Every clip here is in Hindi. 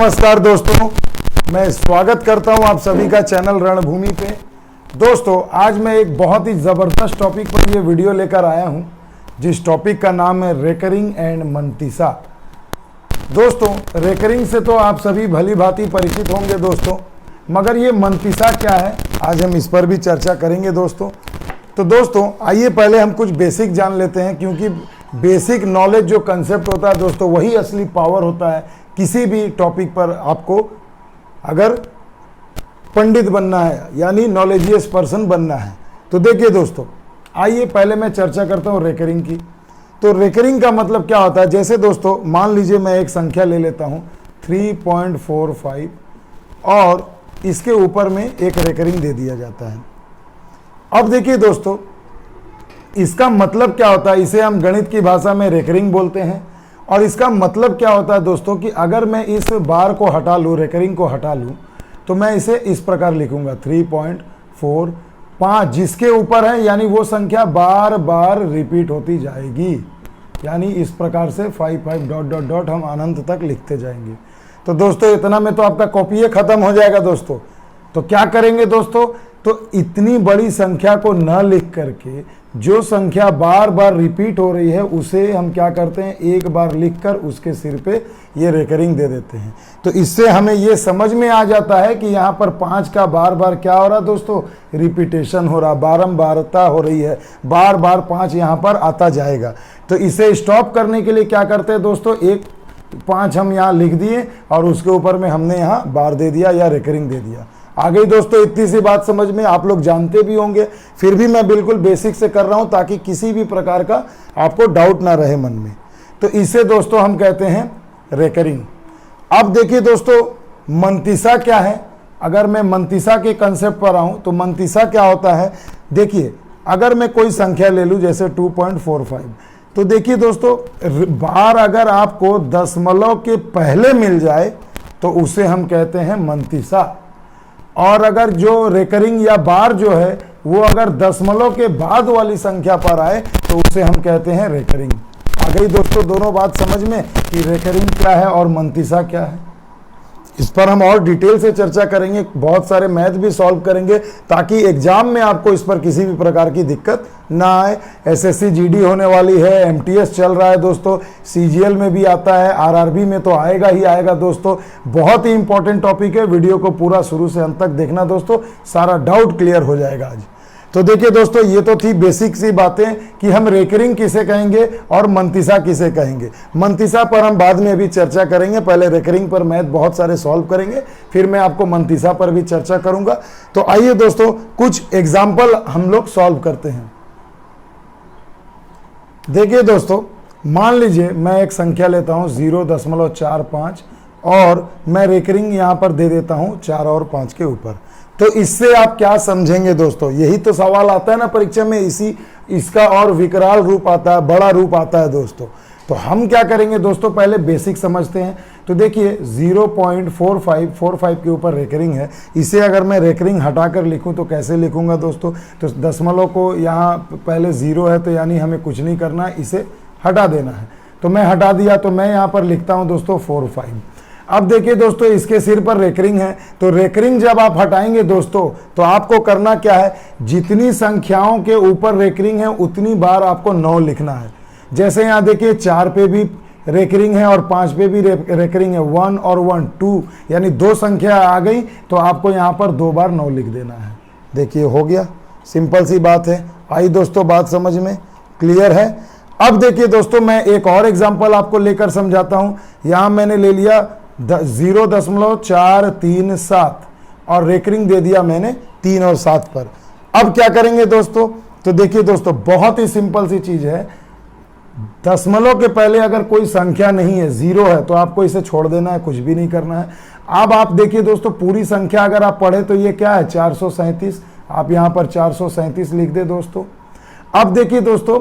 नमस्कार दोस्तों, मैं स्वागत करता हूं आप सभी का चैनल रणभूमि पे। दोस्तों, आज मैं एक बहुत ही ज़बरदस्त टॉपिक पर ये वीडियो लेकर आया हूं, जिस टॉपिक का नाम है रेकरिंग एंड मंतीसा। दोस्तों, रेकरिंग से तो आप सभी भली भांति परिचित होंगे दोस्तों, मगर ये मंतीसा क्या है, आज हम इस पर भी चर्चा करेंगे दोस्तों। तो दोस्तों, आइए पहले हम कुछ बेसिक जान लेते हैं, क्योंकि बेसिक नॉलेज जो कंसेप्ट होता है दोस्तों, वही असली पावर होता है किसी भी टॉपिक पर। आपको अगर पंडित बनना है यानी नॉलेजियस पर्सन बनना है, तो देखिए दोस्तों, आइए पहले मैं चर्चा करता हूँ रेकरिंग की। तो रेकरिंग का मतलब क्या होता है, जैसे दोस्तों मान लीजिए मैं एक संख्या ले लेता हूँ 3.45 और इसके ऊपर में एक रेकरिंग दे दिया जाता है। अब देखिए दोस्तों, इसका मतलब क्या होता है, इसे हम गणित की भाषा में रेकरिंग बोलते हैं। और इसका मतलब क्या होता है दोस्तों कि अगर मैं इस बार को हटा लूँ, रेकरिंग को हटा लूँ, तो मैं इसे इस प्रकार लिखूंगा 3.45 जिसके ऊपर है, यानी वो संख्या बार बार रिपीट होती जाएगी, यानी इस प्रकार से 55 ... हम अनंत तक लिखते जाएंगे। तो दोस्तों, इतना में तो आपका कॉपी खत्म हो जाएगा दोस्तों। तो क्या करेंगे दोस्तों, तो इतनी बड़ी संख्या को न लिख करके जो संख्या बार बार रिपीट हो रही है उसे हम क्या करते हैं, एक बार लिखकर उसके सिर पे ये रेकरिंग दे देते हैं। तो इससे हमें ये समझ में आ जाता है कि यहाँ पर 5 का बार बार क्या हो रहा है दोस्तों, रिपीटेशन हो रहा, बारंबारता हो रही है, बार बार 5 यहाँ पर आता जाएगा। तो इसे स्टॉप करने के लिए क्या करते हैं दोस्तों, एक 5 हम यहाँ लिख दिए और उसके ऊपर में हमने यहाँ बार दे दिया या रेकरिंग दे दिया। आ गई दोस्तों इतनी सी बात समझ में, आप लोग जानते भी होंगे, फिर भी मैं बिल्कुल बेसिक से कर रहा हूं ताकि किसी भी प्रकार का आपको डाउट ना रहे मन में। तो इसे दोस्तों हम कहते हैं रेकरिंग। अब देखिए दोस्तों, मंतीसा क्या है। अगर मैं मंतीसा के कंसेप्ट पर आऊं तो मंतीसा क्या होता है, देखिए अगर मैं कोई संख्या ले लूं जैसे 2.45, तो देखिए दोस्तों, बार अगर आपको दशमलव के पहले मिल जाए तो उसे हम कहते हैं मंतीसा। और अगर जो रेकरिंग या बार जो है वो अगर दशमलव के बाद वाली संख्या पर आए तो उसे हम कहते हैं रेकरिंग। आ गई दोस्तों दोनों बात समझ में कि रेकरिंग क्या है और मंतीसा क्या है। इस पर हम और डिटेल से चर्चा करेंगे, बहुत सारे मैथ भी सॉल्व करेंगे ताकि एग्जाम में आपको इस पर किसी भी प्रकार की दिक्कत ना आए। एसएससी जीडी होने वाली है, एमटीएस चल रहा है दोस्तों, सीजीएल में भी आता है, आरआरबी में तो आएगा ही आएगा दोस्तों। बहुत ही इंपॉर्टेंट टॉपिक है, वीडियो को पूरा शुरू से अंत तक देखना दोस्तों, सारा डाउट क्लियर हो जाएगा आज। तो देखिए दोस्तों, ये तो थी बेसिक सी बातें कि हम रेकरिंग किसे कहेंगे और मंतीसा किसे कहेंगे। मंतीसा पर हम बाद में अभी चर्चा करेंगे, पहले रेकरिंग पर मैथ बहुत सारे सॉल्व करेंगे, फिर मैं आपको मंतीसा पर भी चर्चा करूंगा। तो आइए दोस्तों, कुछ एग्जाम्पल हम लोग सॉल्व करते हैं। देखिए दोस्तों, मान लीजिए मैं एक संख्या लेता हूं 0.45 और मैं रेकरिंग यहां पर दे देता हूं 4 और 5 के ऊपर। तो इससे आप क्या समझेंगे दोस्तों, यही तो सवाल आता है ना परीक्षा में, इसका और विकराल रूप आता है, बड़ा रूप आता है दोस्तों। तो हम क्या करेंगे दोस्तों, पहले बेसिक समझते हैं। तो देखिए 0.45 के ऊपर रेकरिंग है, इसे अगर मैं रेकरिंग हटाकर लिखूं तो कैसे लिखूंगा दोस्तों, तो दशमलव को यहाँ पहले 0 है तो यानी हमें कुछ नहीं करना है, इसे हटा देना है। तो मैं हटा दिया, तो मैं यहाँ पर लिखता हूँ दोस्तों 45। अब देखिए दोस्तों, इसके सिर पर रेकरिंग है, तो रेकरिंग जब आप हटाएंगे दोस्तों तो आपको करना क्या है, जितनी संख्याओं के ऊपर रेकरिंग है उतनी बार आपको 9 लिखना है। जैसे यहाँ देखिए 4 पे भी रेकरिंग है और 5 पे भी रेकरिंग है, 1 और 1 2, यानी 2 संख्या आ गई तो आपको यहाँ पर 2 बार 9 लिख देना है। देखिए हो गया, सिंपल सी बात है। आई दोस्तों बात समझ में, क्लियर है। अब देखिए दोस्तों, मैं एक और एग्जाम्पल आपको लेकर समझाता हूँ। यहाँ मैंने ले लिया 0.437 और रेकरिंग दे दिया मैंने 3 और 7 पर। अब क्या करेंगे दोस्तों, तो देखिए दोस्तों, बहुत ही सिंपल सी चीज है। दशमलव के पहले अगर कोई संख्या नहीं है, 0 है, तो आपको इसे छोड़ देना है, कुछ भी नहीं करना है। अब आप देखिए दोस्तों, पूरी संख्या अगर आप पढ़े तो ये क्या है, 437। आप यहां पर 437 लिख दे दोस्तों। अब देखिए दोस्तों,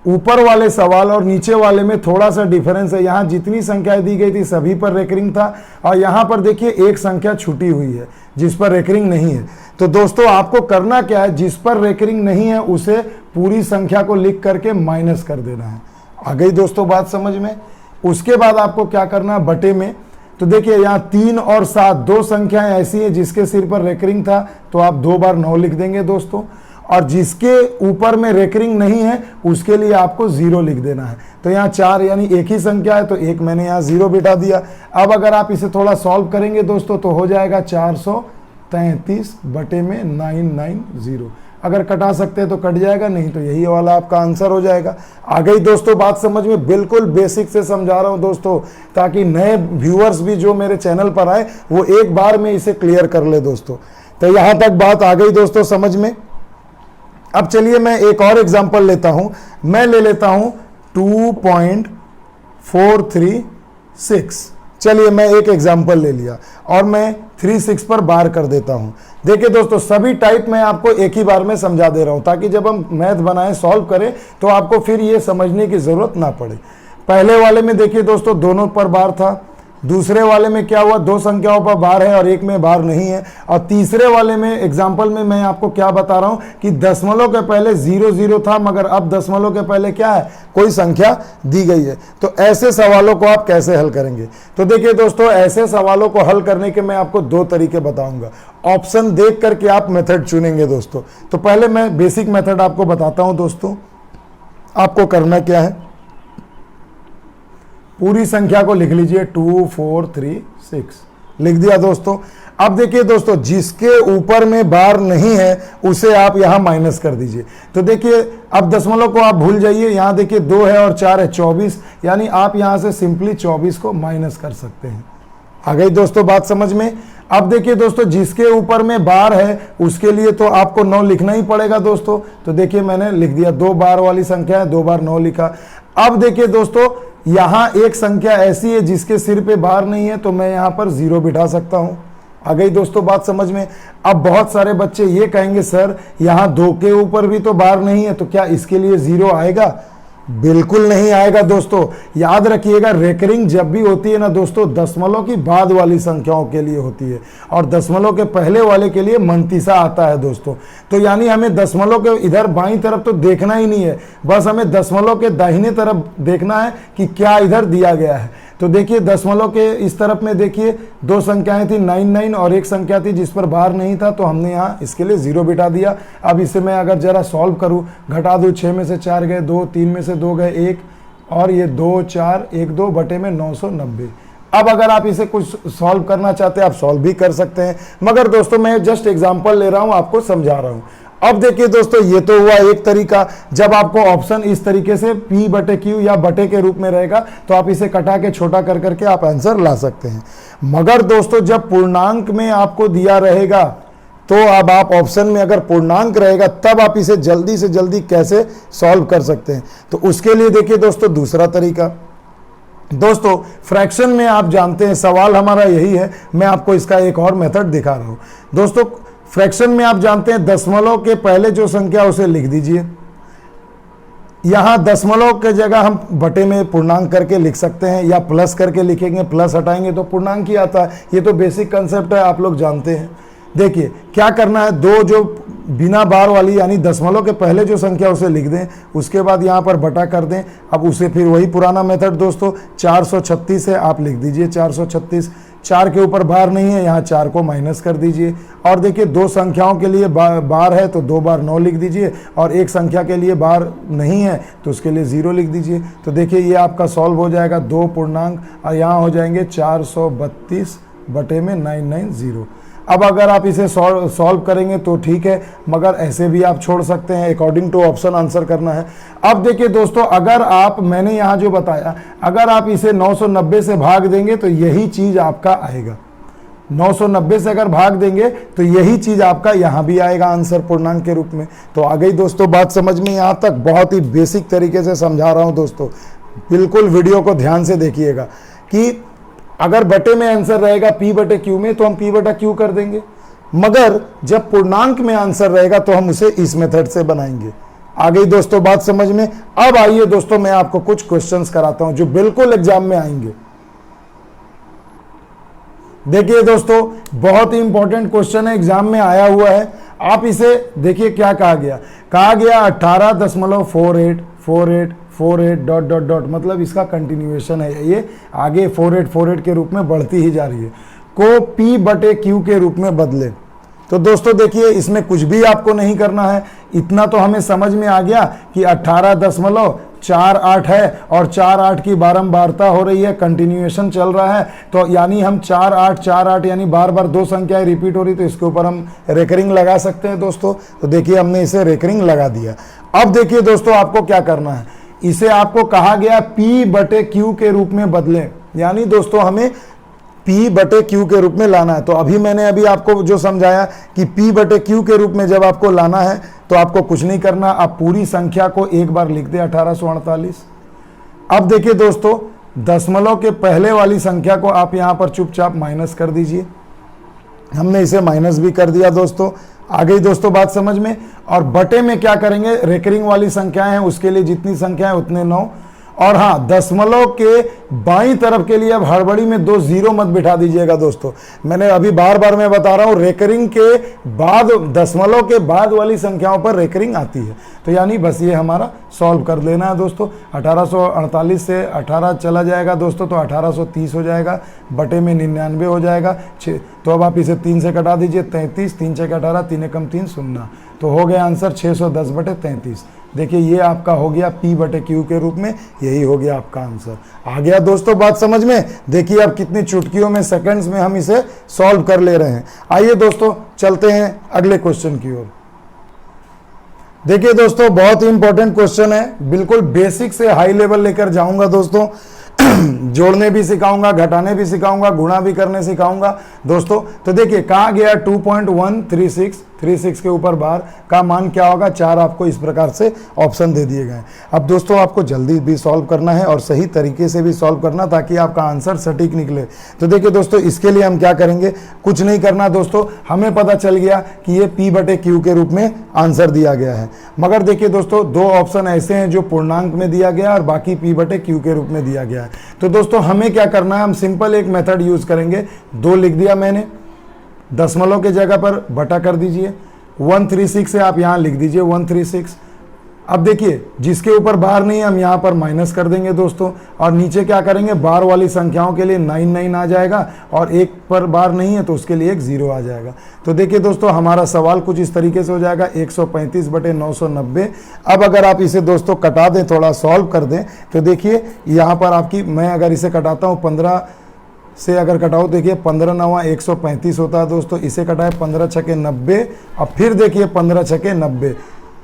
ऊपर वाले सवाल और नीचे वाले में थोड़ा सा डिफरेंस है। यहाँ जितनी संख्याएं दी गई थी सभी पर रेकरिंग था और यहाँ पर देखिए एक संख्या छूटी हुई है जिस पर रेकरिंग नहीं है। तो दोस्तों आपको करना क्या है, जिस पर रेकरिंग नहीं है उसे पूरी संख्या को लिख करके माइनस कर देना है। आ गई दोस्तों बात समझ में। उसके बाद आपको क्या करना है, बटे में तो देखिए यहाँ 3 और 7 दो संख्याएं ऐसी हैं जिसके सिर पर रेकरिंग था, तो आप 2 बार 9 लिख देंगे दोस्तों, और जिसके ऊपर में रेकरिंग नहीं है उसके लिए आपको 0 लिख देना है। तो यहाँ 4 यानी एक ही संख्या है, तो एक मैंने यहाँ 0 बिठा दिया। अब अगर आप इसे थोड़ा सॉल्व करेंगे दोस्तों तो हो जाएगा 433/990। अगर कटा सकते हैं तो कट जाएगा, नहीं तो यही वाला आपका आंसर हो जाएगा। आ गई दोस्तों बात समझ में? बिल्कुल बेसिक से समझा रहा हूं दोस्तों, ताकि नए व्यूअर्स भी जो मेरे चैनल पर आए वो एक बार में इसे क्लियर कर ले दोस्तों। तो यहां तक बात आ गई दोस्तों समझ में। अब चलिए मैं एक और एग्जांपल लेता हूं। मैं ले लेता हूं 2.436। चलिए मैं एक एग्जांपल ले लिया और मैं 36 पर बार कर देता हूं। देखिए दोस्तों सभी टाइप मैं आपको एक ही बार में समझा दे रहा हूं, ताकि जब हम मैथ बनाएं सॉल्व करें तो आपको फिर ये समझने की जरूरत ना पड़े। पहले वाले में देखिए दोस्तों दोनों पर बार था, दूसरे वाले में क्या हुआ, 2 संख्याओं पर बार है और एक में बार नहीं है, और तीसरे वाले में एग्जाम्पल में मैं आपको क्या बता रहा हूं कि दशमलव के पहले 0 था, मगर अब दशमलव के पहले क्या है, कोई संख्या दी गई है। तो ऐसे सवालों को आप कैसे हल करेंगे? तो देखिए दोस्तों ऐसे सवालों को हल करने के मैं आपको 2 तरीके बताऊंगा। ऑप्शन देख करके आप मेथड चुनेंगे दोस्तों। तो पहले मैं बेसिक मेथड आपको बताता हूं दोस्तों। आपको करना क्या है, पूरी संख्या को लिख लीजिए 2436, लिख दिया दोस्तों। अब देखिए दोस्तों जिसके ऊपर में बार नहीं है उसे आप यहां माइनस कर दीजिए। तो देखिए अब दशमलव को आप भूल जाइए, यहां देखिए 2 है और 4 है, 24, यानी आप यहां से सिंपली 24 को माइनस कर सकते हैं। आ गई दोस्तों बात समझ में? अब देखिए दोस्तों जिसके ऊपर में बार है उसके लिए तो आपको 9 लिखना ही पड़ेगा दोस्तों। तो देखिए मैंने लिख दिया, 2 बार वाली संख्या है, 2 बार 9 लिखा। अब देखिए दोस्तों यहां एक संख्या ऐसी है जिसके सिर पे बार नहीं है, तो मैं यहां पर 0 बिठा सकता हूं। आ गई दोस्तों बात समझ में? अब बहुत सारे बच्चे ये कहेंगे सर यहां 2 के ऊपर भी तो बार नहीं है, तो क्या इसके लिए 0 आएगा? बिल्कुल नहीं आएगा दोस्तों। याद रखिएगा रेकरिंग जब भी होती है ना दोस्तों, दशमलव की बाद वाली संख्याओं के लिए होती है, और दशमलव के पहले वाले के लिए मंतीसा आता है दोस्तों। तो यानी हमें दशमलव के इधर बाईं तरफ तो देखना ही नहीं है, बस हमें दशमलव के दाहिने तरफ देखना है कि क्या इधर दिया गया है। तो देखिए दशमलव के इस तरफ में देखिए 2 संख्याएं थी 99 और एक संख्या थी जिस पर बार नहीं था, तो हमने यहाँ इसके लिए 0 बिठा दिया। अब इसे मैं अगर जरा सॉल्व करूँ, घटा दूँ, 6 में से 4 गए 2, 3 में से 2 गए 1, और ये 2 4 1 2 बटे में 990। अब अगर आप इसे कुछ सॉल्व करना चाहते हैं आप सॉल्व भी कर सकते हैं, मगर दोस्तों मैं जस्ट एग्जाम्पल ले रहा हूँ, आपको समझा रहा हूँ। अब देखिए दोस्तों ये तो हुआ एक तरीका, जब आपको ऑप्शन इस तरीके से P/Q या बटे के रूप में रहेगा तो आप इसे कटा के छोटा कर करके आप आंसर ला सकते हैं। मगर दोस्तों जब पूर्णांक में आपको दिया रहेगा, तो अब आप ऑप्शन में अगर पूर्णांक रहेगा तब आप इसे जल्दी से जल्दी कैसे सॉल्व कर सकते हैं। तो उसके लिए देखिए दोस्तों दूसरा तरीका, दोस्तों फ्रैक्शन में आप जानते हैं सवाल हमारा यही है, मैं आपको इसका एक और मेथड दिखा रहा हूं दोस्तों। फ्रैक्शन में आप जानते हैं दशमलव के पहले जो संख्या उसे लिख दीजिए। यहां दशमलव के जगह हम बटे में पूर्णांक करके लिख सकते हैं, या प्लस करके लिखेंगे, प्लस हटाएंगे तो पूर्णांक ही आता है। ये तो बेसिक कंसेप्ट है, आप लोग जानते हैं। देखिए क्या करना है, 2 जो बिना बार वाली यानी दशमलव के पहले जो संख्या उसे लिख दें, उसके बाद यहाँ पर बटा कर दें। अब उसे फिर वही पुराना मेथड दोस्तों 436 है, आप लिख दीजिए 436। 4 के ऊपर बार नहीं है, यहाँ 4 को माइनस कर दीजिए। और देखिए 2 संख्याओं के लिए बार है तो 2 बार 9 लिख दीजिए, और एक संख्या के लिए बार नहीं है तो उसके लिए 0 लिख दीजिए। तो देखिए ये आपका सॉल्व हो जाएगा, 2 पूर्णांक और यहाँ हो जाएंगे 432 बटे में 990। अब अगर आप इसे सॉल्व करेंगे तो ठीक है, मगर ऐसे भी आप छोड़ सकते हैं, अकॉर्डिंग टू ऑप्शन आंसर करना है। अब देखिए दोस्तों अगर आप, मैंने यहाँ जो बताया, अगर आप इसे 990 से भाग देंगे तो यही चीज़ आपका आएगा। 990 से अगर भाग देंगे तो यही चीज़ आपका यहाँ भी आएगा आंसर पूर्णांक के रूप में। तो आ गई दोस्तों बात समझ में? यहाँ तक बहुत ही बेसिक तरीके से समझा रहा हूँ दोस्तों, बिल्कुल वीडियो को ध्यान से देखिएगा कि अगर बटे में आंसर रहेगा P/Q में तो हम P/Q कर देंगे, मगर जब पूर्णांक में आंसर रहेगा तो हम उसे इस मेथड से बनाएंगे। आ गई दोस्तों बात समझ में? अब आइए दोस्तों मैं आपको कुछ क्वेश्चंस कराता हूं जो बिल्कुल एग्जाम में आएंगे। देखिए दोस्तों बहुत ही इंपॉर्टेंट क्वेश्चन है, एग्जाम में आया हुआ है। आप इसे देखिए क्या कहा गया 18.48 48 48 डॉट डॉट डॉट, मतलब इसका कंटिन्यूएशन है, ये आगे 48 48 के रूप में बढ़ती ही जा रही है, को P/Q के रूप में बदले। तो दोस्तों देखिए इसमें कुछ भी आपको नहीं करना है, इतना तो हमें समझ में आ गया कि 18.48 है और 48 की बारंबारता हो रही है, कंटिन्यूएशन चल रहा है, तो यानी हम 48 यानी बार बार दो संख्याएं रिपीट हो रही, तो इसके ऊपर हम रेकरिंग लगा सकते हैं दोस्तों। तो देखिए हमने इसे रेकरिंग लगा दिया। अब देखिए दोस्तों आपको क्या करना है, इसे आपको कहा गया P/Q के रूप में बदलें, यानी दोस्तों हमें P/Q के रूप में लाना है। तो मैंने अभी आपको जो समझाया कि P/Q के रूप में जब आपको लाना है तो आपको कुछ नहीं करना, आप पूरी संख्या को एक बार लिख दें 1848। अब देखिए दोस्तों दशमलव के पहले वाली संख्या को आप यहां पर चुपचाप माइनस कर दीजिए, हमने इसे माइनस भी कर दिया दोस्तों। आ गई दोस्तों बात समझ में। और बटे में क्या करेंगे, रेकरिंग वाली संख्याएं हैं उसके लिए जितनी संख्या है उतने 9, और हाँ दशमलव के बाईं तरफ के लिए अब हड़बड़ी में 2 जीरो मत बिठा दीजिएगा दोस्तों, मैंने अभी बार बार मैं बता रहा हूं रेकरिंग के बाद, दशमलव के बाद वाली संख्याओं पर रेकरिंग आती है। तो यानी बस ये हमारा सॉल्व कर लेना है दोस्तों। 1848 से 18 चला जाएगा दोस्तों तो 1830 हो जाएगा, बटे में 99 हो जाएगा। तो अब आप इसे 3 से कटा दीजिए, 33, 3 6 18, 3 एकम 3 0, तो हो गया आंसर 610/33। देखिए ये आपका हो गया P/Q के रूप में, यही हो गया आपका आंसर। आ गया दोस्तों बात समझ में। देखिए अब कितनी चुटकियों में, सेकंड्स में हम इसे सॉल्व कर ले रहे हैं। आइए दोस्तों चलते हैं अगले क्वेश्चन की ओर। देखिए दोस्तों बहुत ही इंपॉर्टेंट क्वेश्चन है, बिल्कुल बेसिक से हाई लेवल लेकर जाऊंगा दोस्तों। जोड़ने भी सिखाऊंगा, घटाने भी सिखाऊंगा, गुणा भी करने सिखाऊंगा दोस्तों। तो देखिए कहा गया 2.136 के ऊपर बार का मान क्या होगा, 4 आपको इस प्रकार से ऑप्शन दे दिए गए। अब दोस्तों आपको जल्दी भी सॉल्व करना है और सही तरीके से भी सॉल्व करना ताकि आपका आंसर सटीक निकले। तो देखिए दोस्तों इसके लिए हम क्या करेंगे, कुछ नहीं करना दोस्तों, हमें पता चल गया कि ये P/Q के रूप में आंसर दिया गया है। मगर देखिए दोस्तों 2 ऑप्शन ऐसे हैं जो पूर्णांक में दिया गया और बाकी P/Q के रूप में दिया गया है। तो दोस्तों हमें क्या करना है, हम सिंपल एक मेथड यूज करेंगे। 2 लिख दिया मैंने, दशमलव के जगह पर बटा कर दीजिए, 136 से आप यहां लिख दीजिए 136। अब देखिए जिसके ऊपर बार नहीं है हम यहां पर माइनस कर देंगे दोस्तों, और नीचे क्या करेंगे, बार वाली संख्याओं के लिए 99 आ जाएगा और एक पर बार नहीं है तो उसके लिए एक 0 आ जाएगा। तो देखिए दोस्तों हमारा सवाल कुछ इस तरीके से हो जाएगा 135/990। अब अगर आप इसे दोस्तों कटा दें, थोड़ा सॉल्व कर दें, तो देखिए यहाँ पर आपकी, मैं अगर इसे कटाता हूँ 15 से अगर कटाओ, देखिए 15 9 135 होता है दोस्तों। इसे कटाए 15 छके 90, अब फिर देखिए 15 छके 90।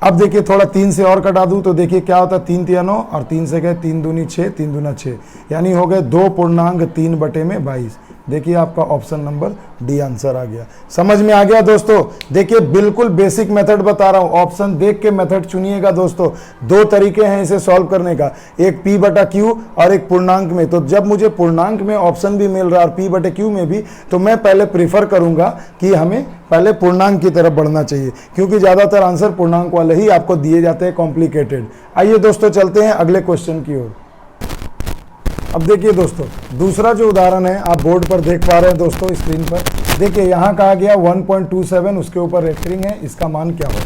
अब देखिए थोड़ा 3 से और कटा दूं तो देखिए क्या होता है, 3 3 9 और 3 से गए 3 दूनी 6, 3 दूना 6, यानी हो गए 2.3/22। देखिए आपका ऑप्शन नंबर डी आंसर आ गया। समझ में आ गया दोस्तों। देखिए बिल्कुल बेसिक मेथड बता रहा हूं, ऑप्शन देख के मेथड चुनिएगा दोस्तों। 2 तरीके हैं इसे सॉल्व करने का, एक P/Q और एक पूर्णांक में। तो जब मुझे पूर्णांक में ऑप्शन भी मिल रहा है और P/Q में भी, तो मैं पहले प्रीफर करूंगा कि हमें पहले पूर्णांक की तरफ बढ़ना चाहिए, क्योंकि ज्यादातर आंसर पूर्णांक वाले ही आपको दिए जाते हैं कॉम्प्लिकेटेड। आइए दोस्तों चलते हैं अगले क्वेश्चन की ओर। अब देखिए दोस्तों दूसरा जो उदाहरण है आप बोर्ड पर देख पा रहे हैं दोस्तों स्क्रीन पर। देखिए यहाँ कहा गया 1.27, उसके ऊपर रेकरिंग है, इसका मान क्या होगा।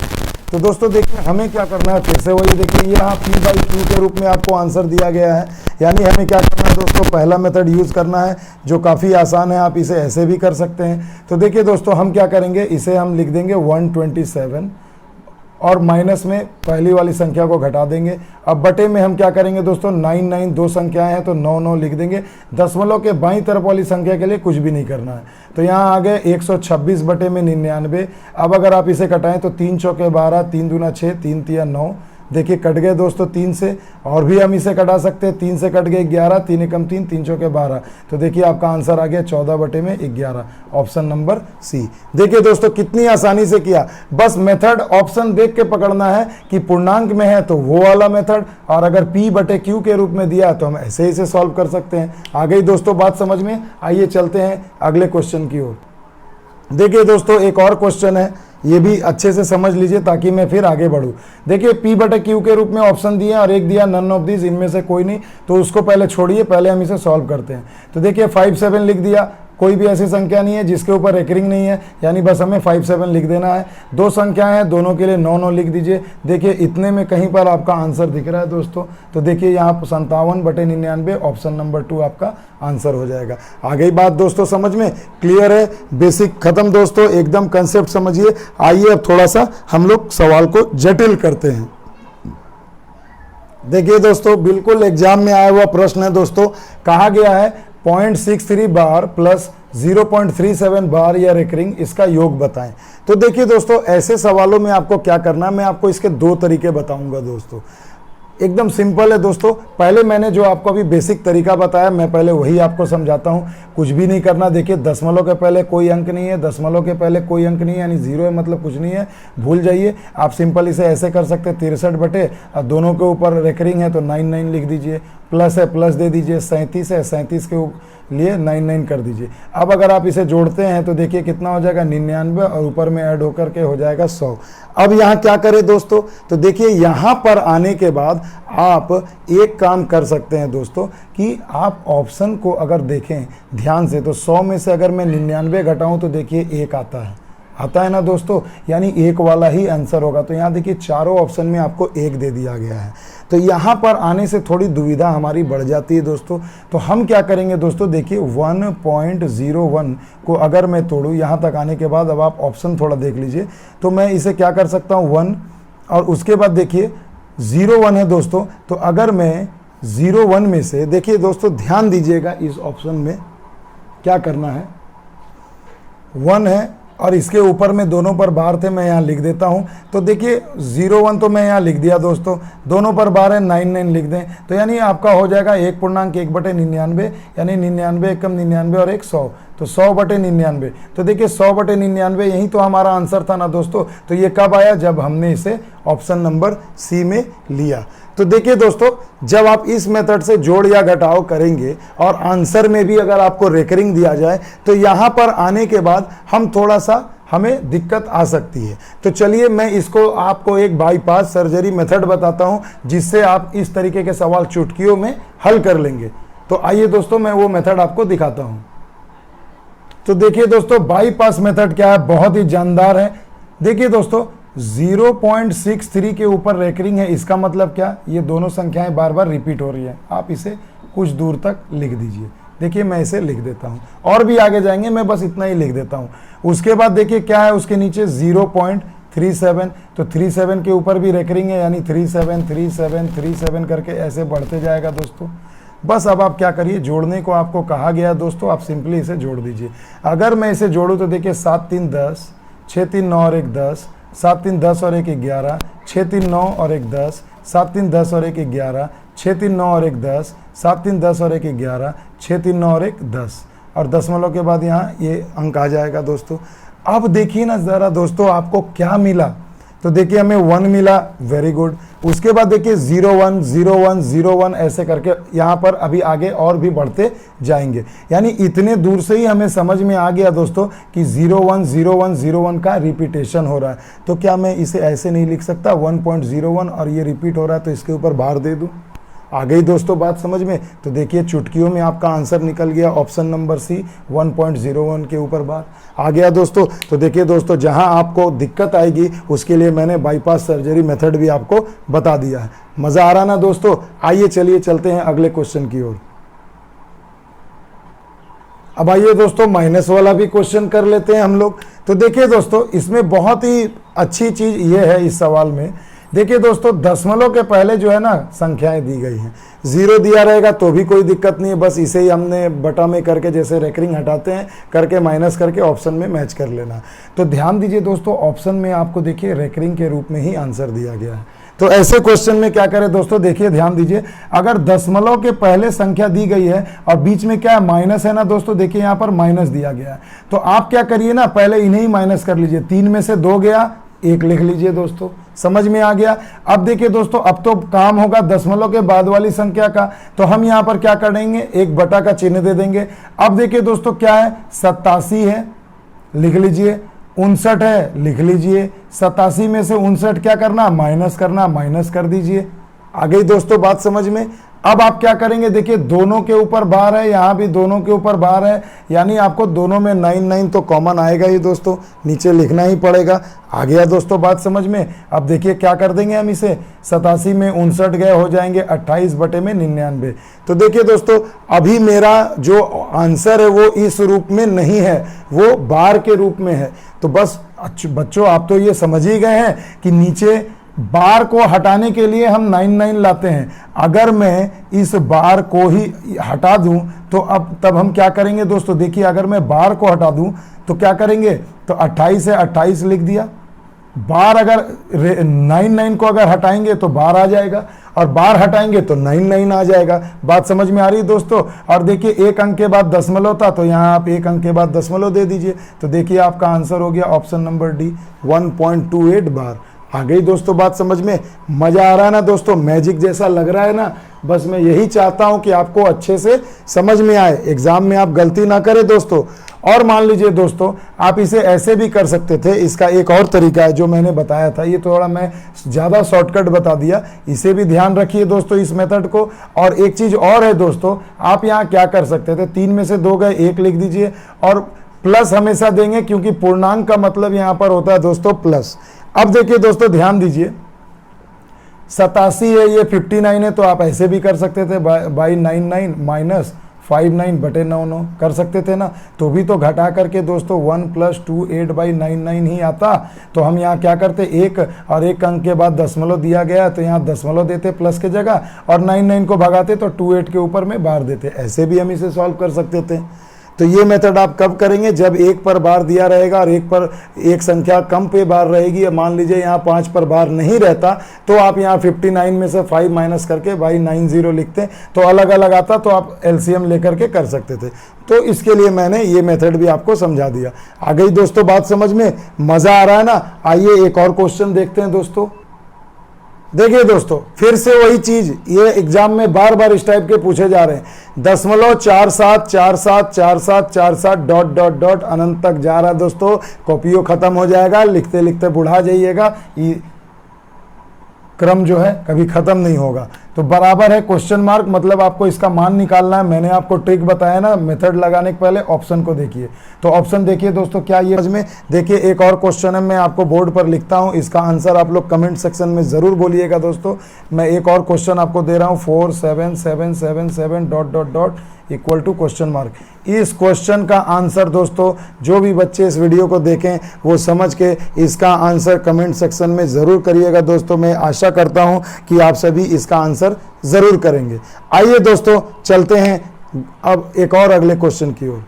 तो दोस्तों देखिए हमें क्या करना है, फिर से वही देखिए यहाँ P/Q के रूप में आपको आंसर दिया गया है। यानी हमें क्या करना है दोस्तों, पहला मेथड यूज करना है जो काफ़ी आसान है, आप इसे ऐसे भी कर सकते हैं। तो देखिए दोस्तों हम क्या करेंगे, इसे हम लिख देंगे 127 और माइनस में पहली वाली संख्या को घटा देंगे। अब बटे में हम क्या करेंगे दोस्तों, 99 2 संख्याएं हैं तो 9 9 लिख देंगे। दशमलव के बाईं तरफ वाली संख्या के लिए कुछ भी नहीं करना है। तो यहाँ आ गए 126/99। अब अगर आप इसे कटाएं तो 3 चौके 12, 3 दूना 6, 3 तिया 9। देखिए कट गए दोस्तों 3 से, और भी हम इसे कटा सकते हैं, 3 से कट गए 11, 3 एकम 3, 3 चौके 12। तो देखिए आपका आंसर आ गया 14/11, ऑप्शन नंबर सी। देखिए दोस्तों कितनी आसानी से किया, बस मेथड ऑप्शन देख के पकड़ना है कि पूर्णांक में है तो वो वाला मेथड, और अगर P/Q के रूप में दिया तो हम ऐसे ही से सॉल्व कर सकते हैं। आ गई दोस्तों बात समझ में। आइए चलते हैं अगले क्वेश्चन की ओर। देखिए दोस्तों एक और क्वेश्चन है, ये भी अच्छे से समझ लीजिए ताकि मैं फिर आगे बढ़ूं। देखिए P/Q के रूप में ऑप्शन दिए और एक दिया नन ऑफ दिस, इनमें से कोई नहीं, तो उसको पहले छोड़िए, पहले हम इसे सॉल्व करते हैं। तो देखिए 5 7 लिख दिया, कोई भी ऐसी संख्या नहीं है जिसके ऊपर रेकरिंग नहीं है, यानी बस हमें 57 लिख देना है। दो संख्याएं हैं, दोनों के लिए 9 9 लिख दीजिए। देखिए इतने में कहीं पर आपका आंसर दिख रहा है दोस्तों, तो देखिए यहाँ 57/99 ऑप्शन नंबर 2 आपका आंसर हो जाएगा। आ गई बात दोस्तों समझ में, क्लियर है, बेसिक खत्म दोस्तों, एकदम कंसेप्ट समझिए। आइए अब थोड़ा सा हम लोग सवाल को जटिल करते हैं। देखिए दोस्तों बिल्कुल एग्जाम में आया हुआ प्रश्न है दोस्तों, कहा गया है 0.63 बार प्लस 0.37 बार या रेकरिंग, इसका योग बताएं। तो देखिए दोस्तों ऐसे सवालों में आपको क्या करना है, मैं आपको इसके दो तरीके बताऊंगा दोस्तों। एकदम सिंपल है दोस्तों, पहले मैंने जो आपको अभी बेसिक तरीका बताया मैं पहले वही आपको समझाता हूँ। कुछ भी नहीं करना, देखिए दशमलव के पहले कोई अंक नहीं है, दशमलव के पहले कोई अंक नहीं है, यानी जीरो है मतलब कुछ नहीं है, भूल जाइए। आप सिंपल इसे ऐसे कर सकते हैं 63 बटे, और दोनों के ऊपर रेकरिंग है तो 99 लिख दीजिए, प्लस है प्लस दे दीजिए, 37 है 37 के लिए 99 कर दीजिए। अब अगर आप इसे जोड़ते हैं तो देखिए कितना हो जाएगा 99 और ऊपर में ऐड होकर के हो जाएगा 100। अब यहाँ क्या करें दोस्तों, तो देखिए यहाँ पर आने के बाद आप एक काम कर सकते हैं दोस्तों कि आप ऑप्शन को अगर देखें ध्यान से तो 100 में से अगर मैं 99 घटाऊं तो देखिए 1 आता है ना दोस्तों, यानी 1 वाला ही आंसर होगा। तो यहाँ देखिए चारों ऑप्शन में आपको 1 दे दिया गया है, तो यहाँ पर आने से थोड़ी दुविधा हमारी बढ़ जाती है दोस्तों। तो हम क्या करेंगे दोस्तों, देखिए 1.01 को अगर मैं तोड़ूँ यहाँ तक आने के बाद, अब आप ऑप्शन थोड़ा देख लीजिए, तो मैं इसे क्या कर सकता हूँ 1 और उसके बाद देखिए 01 है दोस्तों। तो अगर मैं 01 में से, देखिए दोस्तों ध्यान दीजिएगा इस ऑप्शन में क्या करना है, 1 है और इसके ऊपर में दोनों पर बार थे, मैं यहाँ लिख देता हूँ। तो देखिए 01 तो मैं यहाँ लिख दिया दोस्तों, दोनों पर बार है 99 लिख दें, तो यानी आपका हो जाएगा 1.1/99, यानी 99 एकम 99 और 100, तो 100/99। तो देखिए 100/99 यही तो हमारा आंसर था ना दोस्तों। तो ये कब आया, जब हमने इसे ऑप्शन नंबर सी में लिया। तो देखिए दोस्तों जब आप इस मेथड से जोड़ या घटाव करेंगे और आंसर में भी अगर आपको रेकरिंग दिया जाए तो यहाँ पर आने के बाद हम थोड़ा सा हमें दिक्कत आ सकती है। तो चलिए मैं इसको आपको एक बाईपास सर्जरी मेथड बताता हूँ जिससे आप इस तरीके के सवाल चुटकियों में हल कर लेंगे। तो आइए दोस्तों मैं वो मेथड आपको दिखाता हूँ। तो देखिए दोस्तों बाईपास मेथड क्या है, बहुत ही जानदार है। देखिए दोस्तों 0.63 के ऊपर रेकरिंग है, इसका मतलब क्या, ये दोनों संख्याएं बार बार रिपीट हो रही है। आप इसे कुछ दूर तक लिख दीजिए। देखिए मैं इसे लिख देता हूं, और भी आगे जाएंगे, मैं बस इतना ही लिख देता हूं। उसके बाद देखिए क्या है उसके नीचे 0.37, तो 37 के ऊपर भी रेकरिंग है, यानी 37 37 37 करके ऐसे बढ़ते जाएगा दोस्तों। बस अब आप क्या करिए, जोड़ने को आपको कहा गया दोस्तों, आप सिंपली इसे जोड़ दीजिए। अगर मैं इसे जोड़ूँ तो देखिए 7 3 10, 6 3 9 और 1 10, 7 3 10 और 1 11, 6 3 9 और 1 10, 7 3 10 और 1 11, 6 3 9 और 1 10, 7 3 10 और 1 11, 6 3 9 और 1 10, और दशमलव के बाद यहाँ ये अंक आ जाएगा दोस्तों। अब देखिए ना ज़रा दोस्तों आपको क्या मिला, तो देखिए हमें 1 मिला, वेरी गुड। उसके बाद देखिए 01 01 01 ऐसे करके यहाँ पर अभी आगे और भी बढ़ते जाएंगे, यानी इतने दूर से ही हमें समझ में आ गया दोस्तों कि 01 01 01 का रिपीटेशन हो रहा है। तो क्या मैं इसे ऐसे नहीं लिख सकता 1.01 और ये रिपीट हो रहा है तो इसके ऊपर बार दे दूँ। आ गई दोस्तों बात समझ में। तो देखिए चुटकियों में आपका आंसर निकल गया, ऑप्शन नंबर सी 1.01 के ऊपर बार आ गया दोस्तों। तो देखिए दोस्तों जहां आपको दिक्कत आएगी उसके लिए मैंने बाईपास सर्जरी मेथड भी आपको बता दिया है। मज़ा आ रहा ना दोस्तों। आइए चलिए चलते हैं अगले क्वेश्चन की ओर। अब आइए दोस्तों माइनस वाला भी क्वेश्चन कर लेते हैं हम लोग। तो देखिए दोस्तों इसमें बहुत ही अच्छी चीज़ ये है इस सवाल में, देखिए दोस्तों दशमलव के पहले जो है ना संख्याएं दी गई हैं, 0 दिया रहेगा तो भी कोई दिक्कत नहीं है, बस इसे ही हमने बटा में करके जैसे रेकरिंग हटाते हैं करके माइनस करके ऑप्शन में मैच कर लेना। तो ध्यान दीजिए दोस्तों ऑप्शन में आपको देखिए रेकरिंग के रूप में ही आंसर दिया गया है। तो ऐसे क्वेश्चन में क्या करें दोस्तों, देखिए ध्यान दीजिए, अगर दशमलव के पहले संख्या दी गई है और बीच में क्या माइनस है ना दोस्तों, देखिए यहाँ पर माइनस दिया गया है, तो आप क्या करिए ना पहले इन्हें ही माइनस कर लीजिए। 3 में से 2 गया, 1 लिख लीजिए दोस्तों। समझ में आ गया। अब देखिए दोस्तों अब तो काम होगा दशमलव के बाद वाली संख्या का, तो हम यहाँ पर क्या करेंगे, 1 बटा का चिन्ह दे देंगे। अब देखिए दोस्तों क्या है, 87 है, लिख लीजिए। 59 है, लिख लीजिए। 87 में से 59 क्या करना, माइनस करना, माइनस कर दीजिए। आ गई दोस्तों बात समझ में। अब आप क्या करेंगे, देखिए दोनों के ऊपर बार है, यहाँ भी दोनों के ऊपर बार है, यानी आपको दोनों में 9 तो कॉमन आएगा ही दोस्तों, नीचे लिखना ही पड़ेगा। आ गया दोस्तों बात समझ में। अब देखिए क्या कर देंगे हम इसे, 87 में 59 गए हो जाएंगे 28/99। तो देखिए दोस्तों अभी मेरा जो आंसर है वो इस रूप में नहीं है, वो बार के रूप में है। तो बस बच्चों आप तो ये समझ ही गए हैं कि नीचे बार को हटाने के लिए हम 99 लाते हैं। अगर मैं इस बार को ही हटा दूं तो अब तब हम क्या करेंगे दोस्तों, देखिए अगर मैं बार को हटा दूं तो क्या करेंगे, तो 28 से 28 लिख दिया। बार अगर 99 को अगर हटाएंगे तो बार आ जाएगा, और बार हटाएंगे तो 99 आ जाएगा। बात समझ में आ रही है दोस्तों। और देखिए एक अंक के बाद दशमलव था, तो यहाँ आप एक अंक के बाद दशमलव दे दीजिए। तो देखिए आपका आंसर हो गया ऑप्शन नंबर डी, 1.28 बार। आ गई दोस्तों बात समझ में। मजा आ रहा है ना दोस्तों, मैजिक जैसा लग रहा है ना। बस मैं यही चाहता हूं कि आपको अच्छे से समझ में आए, एग्जाम में आप गलती ना करें दोस्तों। और मान लीजिए दोस्तों आप इसे ऐसे भी कर सकते थे, इसका एक और तरीका है जो मैंने बताया था, ये थोड़ा मैं ज़्यादा शॉर्टकट बता दिया, इसे भी ध्यान रखिए दोस्तों इस मेथड को। और एक चीज़ और है दोस्तों, आप यहाँ क्या कर सकते थे, 3 में से 2 गए 1 लिख दीजिए, और प्लस हमेशा देंगे क्योंकि पूर्णांक का मतलब यहाँ पर होता है दोस्तों प्लस। अब देखिए दोस्तों ध्यान दीजिए, 87 है, ये 59 है, तो आप ऐसे भी कर सकते थे, बाई 99 माइनस 59/99 कर सकते थे ना। तो भी तो घटा करके दोस्तों 1 + 28/99 ही आता। तो हम यहाँ क्या करते, एक और एक अंक के बाद दशमलव दिया गया तो यहाँ दशमलव देते प्लस के जगह, और 99 को भगाते तो 28 के ऊपर में बार देते। ऐसे भी हम इसे सॉल्व कर सकते थे। तो ये मेथड आप कब करेंगे, जब 1 पर बार दिया रहेगा और 1 पर एक संख्या कम पे बार रहेगी। मान लीजिए यहाँ 5 पर बार नहीं रहता, तो आप यहाँ 59 में से 5 माइनस करके बाई 90 लिखते, तो अलग अलग आता, तो आप एलसीएम लेकर के कर सकते थे। तो इसके लिए मैंने ये मेथड भी आपको समझा दिया। आ गई दोस्तों बात समझ में, मज़ा आ रहा है ना। आइए एक और क्वेश्चन देखते हैं दोस्तों। देखिए दोस्तों फिर से वही चीज, ये एग्जाम में बार बार इस टाइप के पूछे जा रहे हैं। 0.47474747 डॉट डॉट डॉट अनंत तक जा रहा है दोस्तों। कॉपियों खत्म हो जाएगा, लिखते लिखते बुढ़ा जाइएगा, ये क्रम जो है कभी खत्म नहीं होगा। तो बराबर है क्वेश्चन मार्क, मतलब आपको इसका मान निकालना है। मैंने आपको ट्रिक बताया ना मेथड लगाने के पहले, ऑप्शन को देखिए। तो ऑप्शन देखिए दोस्तों, क्या ये समझ में, देखिए एक और क्वेश्चन है, मैं आपको बोर्ड पर लिखता हूं, इसका आंसर आप लोग कमेंट सेक्शन में जरूर बोलिएगा दोस्तों। मैं एक और क्वेश्चन आपको दे रहा हूं, 47777 dot dot dot equal to question mark. इस क्वेश्चन का आंसर दोस्तों जो भी बच्चे इस वीडियो को देखें वो समझ के इसका आंसर कमेंट सेक्शन में ज़रूर करिएगा दोस्तों। मैं आशा करता हूं कि आप सभी इसका आंसर ज़रूर करेंगे। आइए दोस्तों चलते हैं अब एक और अगले क्वेश्चन की ओर।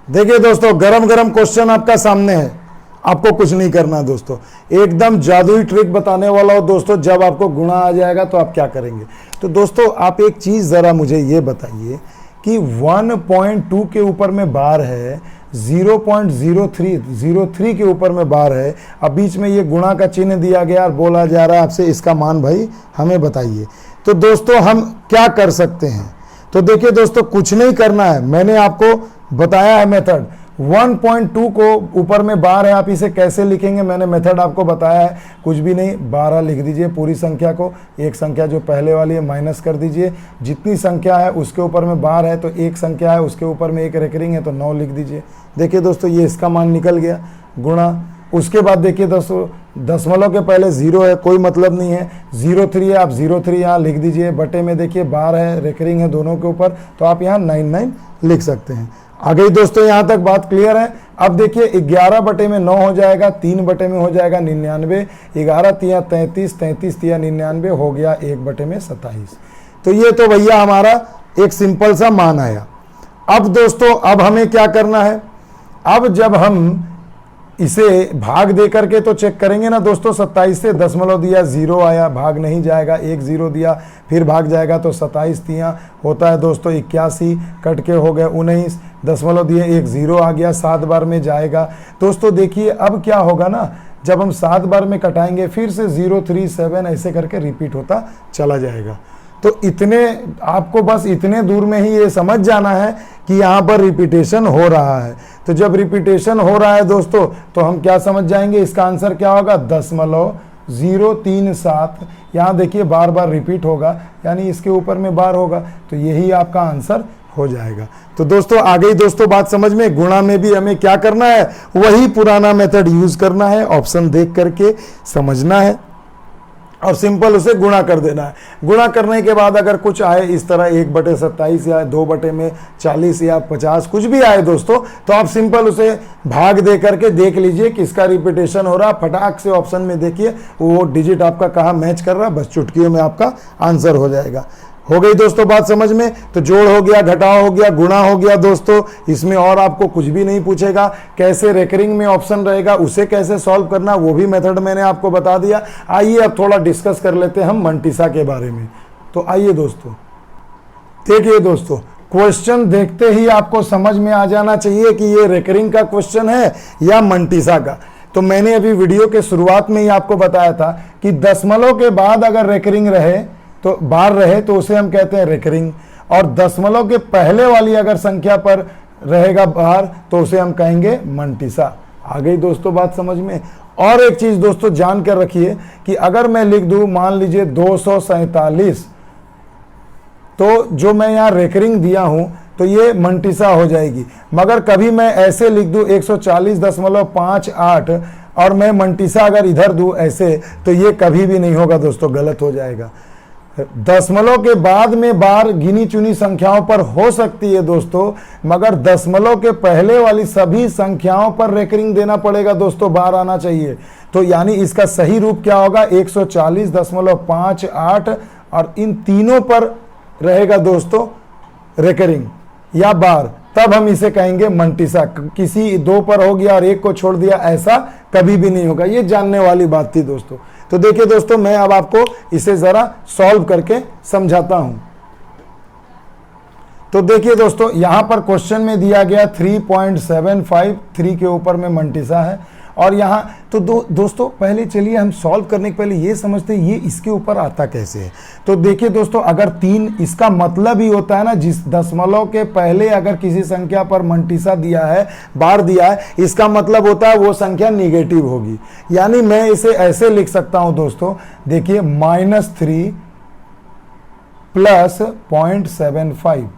देखिए दोस्तों गरम गरम क्वेश्चन आपका सामने है, आपको कुछ नहीं करना है दोस्तों, एकदम जादुई ट्रिक बताने वाला हो दोस्तों। जब आपको गुणा आ जाएगा तो आप क्या करेंगे। तो दोस्तों आप एक चीज़ ज़रा मुझे ये बताइए कि 1.2 के ऊपर में बार है, 0.03 के ऊपर में बार है, अब बीच में ये गुणा का चिन्ह दिया गया और बोला जा रहा है आपसे इसका मान भाई हमें बताइए। तो दोस्तों हम क्या कर सकते हैं, तो देखिए दोस्तों कुछ नहीं करना है, मैंने आपको बताया है मेथड। 1.2 को ऊपर में बार है, आप इसे कैसे लिखेंगे मैंने मेथड आपको बताया है। कुछ भी नहीं, 12 लिख दीजिए पूरी संख्या को, एक संख्या जो पहले वाली है माइनस कर दीजिए, जितनी संख्या है उसके ऊपर में बार है तो एक संख्या है उसके ऊपर में एक रेकरिंग है तो 9 लिख दीजिए। देखिए दोस्तों ये इसका मान निकल गया, गुणा। उसके बाद देखिए दोस्तों दशमलव के पहले 0 है, कोई मतलब नहीं है, 03 है, आप 03 यहाँ लिख दीजिए, बटे में देखिए बार है रेकरिंग है दोनों के ऊपर, तो आप यहाँ 99 लिख सकते हैं। आ गई दोस्तों यहाँ तक बात क्लियर है। अब देखिए 11 बटे में 9 हो जाएगा, 3 बटे में हो जाएगा 99, 11 तिया 33, 33 तिया 99 हो गया, 1 बटे में 27। तो ये तो भैया हमारा एक सिंपल सा मान आया। अब दोस्तों अब हमें क्या करना है, अब जब हम इसे भाग दे करके तो चेक करेंगे ना दोस्तों, 27 से दशमलव दिया 0 आया, भाग नहीं जाएगा, 1 0 दिया फिर भाग जाएगा तो 27 तिया होता है दोस्तों 81, कट के हो गए 19, दशमलव दिए 1 0 आ गया, 7 बार में जाएगा। दोस्तों देखिए अब क्या होगा ना, जब हम 7 बार में कटाएंगे फिर से 0 3 7 ऐसे करके रिपीट होता चला जाएगा। तो इतने आपको बस इतने दूर में ही ये समझ जाना है कि यहाँ पर रिपीटेशन हो रहा है। तो जब रिपीटेशन हो रहा है दोस्तों तो हम क्या समझ जाएंगे, इसका आंसर क्या होगा, दशमलव 037, यहाँ देखिए बार बार रिपीट होगा, यानी इसके ऊपर में बार होगा, तो यही आपका आंसर हो जाएगा। तो दोस्तों आ गई दोस्तों बात समझ में। गुणा में भी हमें क्या करना है, वही पुराना मेथड यूज करना है, ऑप्शन देख करके समझना है और सिंपल उसे गुणा कर देना है। गुणा करने के बाद अगर कुछ आए इस तरह 1/27 या 2/40 या 50 कुछ भी आए दोस्तों, तो आप सिंपल उसे भाग दे करके देख लीजिए किसका रिपीटेशन हो रहा, फटाक से ऑप्शन में देखिए वो डिजिट आपका कहाँ मैच कर रहा है, बस चुटकियों में आपका आंसर हो जाएगा। हो गई दोस्तों बात समझ में। तो जोड़ हो गया, घटाव हो गया, गुणा हो गया दोस्तों, इसमें और आपको कुछ भी नहीं पूछेगा। कैसे रेकरिंग में ऑप्शन रहेगा उसे कैसे सॉल्व करना वो भी मेथड मैंने आपको बता दिया। आइए अब थोड़ा डिस्कस कर लेते हैं हम मंटिसा के बारे में। तो आइए दोस्तों देखिए दोस्तों, क्वेश्चन देखते ही आपको समझ में आ जाना चाहिए कि ये रेकरिंग का क्वेश्चन है या मंटिसा का। तो मैंने अभी वीडियो के शुरुआत में ही आपको बताया था कि दशमलव के बाद अगर रेकरिंग रहे तो बार रहे तो उसे हम कहते हैं रेकरिंग, और दशमलव के पहले वाली अगर संख्या पर रहेगा बार तो उसे हम कहेंगे मंटिसा। आ गई दोस्तों बात समझ में। और एक चीज दोस्तों जान कर रखिए कि अगर मैं लिख दूं मान लीजिए 247, तो जो मैं यहाँ रेकरिंग दिया हूं तो ये मंटिसा हो जाएगी। मगर कभी मैं ऐसे लिख दूं 140.58 और मैं मंटिसा अगर इधर दूं ऐसे, तो ये कभी भी नहीं होगा दोस्तों, गलत हो जाएगा। दशमलव के बाद में बार गिनी चुनी संख्याओं पर हो सकती है दोस्तों, मगर दशमलव के पहले वाली सभी संख्याओं पर रेकरिंग देना पड़ेगा दोस्तों, बार आना चाहिए। तो यानी इसका सही रूप क्या होगा, 140.58 और इन तीनों पर रहेगा दोस्तों रेकरिंग या बार, तब हम इसे कहेंगे मंटिसा। किसी दो पर हो गया और एक को छोड़ दिया, ऐसा कभी भी नहीं होगा। ये जानने वाली बात थी दोस्तों। तो देखिए दोस्तों, मैं अब आपको इसे जरा सॉल्व करके समझाता हूं। तो देखिए दोस्तों, यहां पर क्वेश्चन में दिया गया 3.75, 3 के ऊपर में मंटिसा है, और यहां तो दोस्तों पहले चलिए हम सॉल्व करने के पहले ये समझते हैं ये इसके ऊपर आता कैसे है। तो देखिए दोस्तों, अगर 3, इसका मतलब ही होता है ना, जिस दशमलव के पहले अगर किसी संख्या पर मंटिसा दिया है, बार दिया है, इसका मतलब होता है वो संख्या निगेटिव होगी। यानी मैं इसे ऐसे लिख सकता हूं दोस्तों, देखिए -3 + 0.75।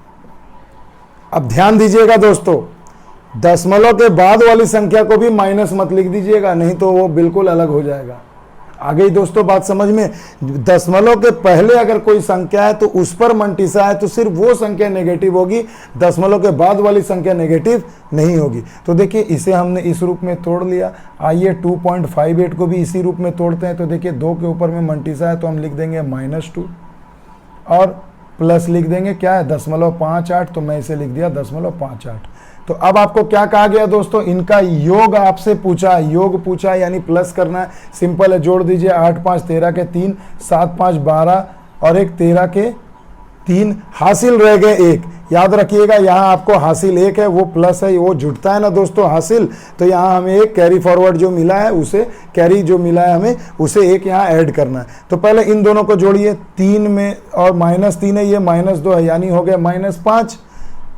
अब ध्यान दीजिएगा दोस्तों, दशमलव के बाद वाली संख्या को भी माइनस मत लिख दीजिएगा, नहीं तो वो बिल्कुल अलग हो जाएगा। आ गई दोस्तों बात समझ में। दशमलव के पहले अगर कोई संख्या है तो उस पर मंटिसा है तो सिर्फ वो संख्या नेगेटिव होगी, दशमलव के बाद वाली संख्या नेगेटिव नहीं होगी। तो देखिए इसे हमने इस रूप में तोड़ लिया। आइए 2.58 को भी इसी रूप में तोड़ते हैं। तो देखिए 2 के ऊपर में मंटिसा है तो हम लिख देंगे -2 और प्लस लिख देंगे क्या है 0.58, तो मैं इसे लिख दिया 0.58। तो अब आपको क्या कहा गया दोस्तों, इनका योग आपसे पूछा, योग पूछा यानी प्लस करना है। सिंपल है, जोड़ दीजिए 8 5 13 के 3, 7 5 12 और एक 13 के 3, हासिल रह गए 1। याद रखिएगा यहाँ आपको हासिल 1 है, वो प्लस है, वो जुटता है ना दोस्तों हासिल, तो यहाँ हमें एक कैरी फॉरवर्ड जो मिला है उसे, कैरी जो मिला है हमें उसे एक यहाँ ऐड करना है। तो पहले इन दोनों को जोड़िए, 3 में और -3 है, ये -2 है, यानी हो गया -5।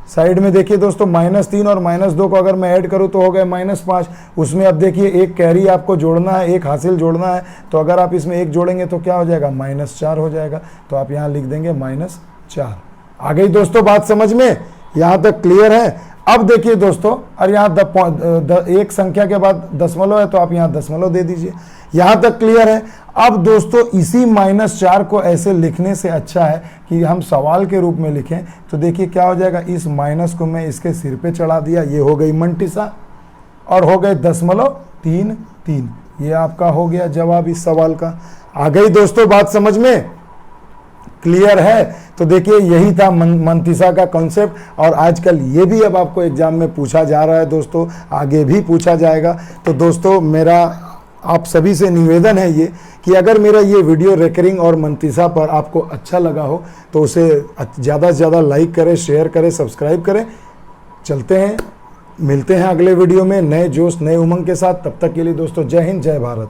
साइड में देखिए दोस्तों, -3 और -2 को अगर मैं ऐड करूं तो हो गए -5। उसमें अब देखिए एक कैरी आपको जोड़ना है, एक हासिल जोड़ना है, तो अगर आप इसमें एक जोड़ेंगे तो क्या हो जाएगा, -4 हो जाएगा। तो आप यहाँ लिख देंगे -4। आ गई दोस्तों बात समझ में, यहाँ तक क्लियर है। अब देखिए दोस्तों, और यहाँ एक संख्या के बाद दशमलव है तो आप यहाँ दशमलव दे दीजिए। यहाँ तक क्लियर है। अब दोस्तों इसी -4 को ऐसे लिखने से अच्छा है कि हम सवाल के रूप में लिखें। तो देखिए क्या हो जाएगा, इस माइनस को मैं इसके सिर पे चढ़ा दिया, ये हो गई मंटिसा, और हो गए 0.33। ये आपका हो गया जवाब इस सवाल का। आ गई दोस्तों बात समझ में, क्लियर है। तो देखिए यही था मंटिसा का कॉन्सेप्ट, और आजकल ये भी अब आपको एग्जाम में पूछा जा रहा है दोस्तों, आगे भी पूछा जाएगा। तो दोस्तों मेरा आप सभी से निवेदन है ये कि अगर मेरा ये वीडियो रेकरिंग और मंटिसा पर आपको अच्छा लगा हो तो उसे ज़्यादा से ज़्यादा लाइक करें, शेयर करें, सब्सक्राइब करें। चलते हैं, मिलते हैं अगले वीडियो में नए जोश नए उमंग के साथ। तब तक के लिए दोस्तों जय हिंद, जय भारत।